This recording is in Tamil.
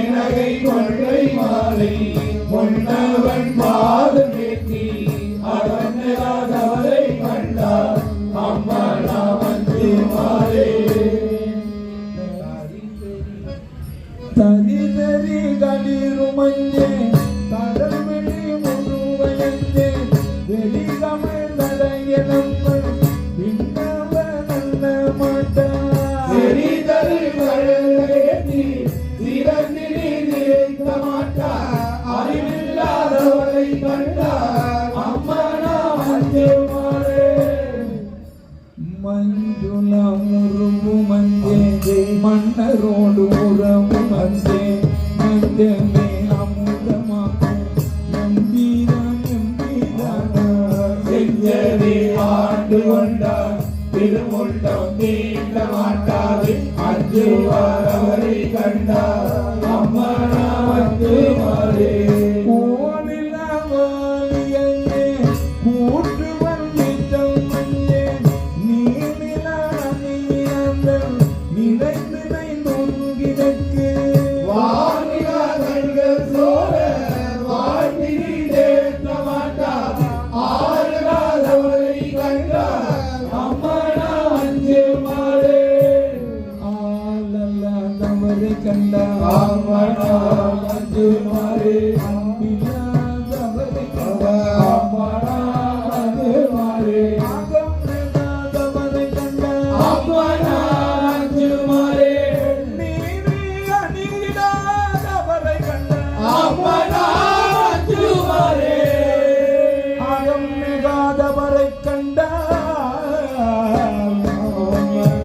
நகை கொன்றை மாலை பொன்னவன் பாதம் ஏற்றி அவரை கண்டார் அம்மா வந்து மாறே தரி தரி கடிருமஞ்சே கடல் வெளி முழுவயஞ்சே வெளி தமிழ் நடையனப்பன் பின்னவ நல்ல மாட்டா சரி தரு கழகேற்றி சிறந்தினி நினைக்க மாட்டா அறிவில்லாதவரை கண்டார் அம்மா வந்து மாறே மஞ்சுளம் உருவு மஞ்சே மன்னரோடு உறவு மஞ்சே மஞ்சமே அமுதமாக்கும் நம்பிதான் செஞ்சவே ஆண்டு கொண்டார் திருமுட்டம் தீண்ட மாட்டாது அஞ்சுவார் அவரை கண்டார் அம்மா வந்து மாறே கண்டா அம்மா வந்து மாறே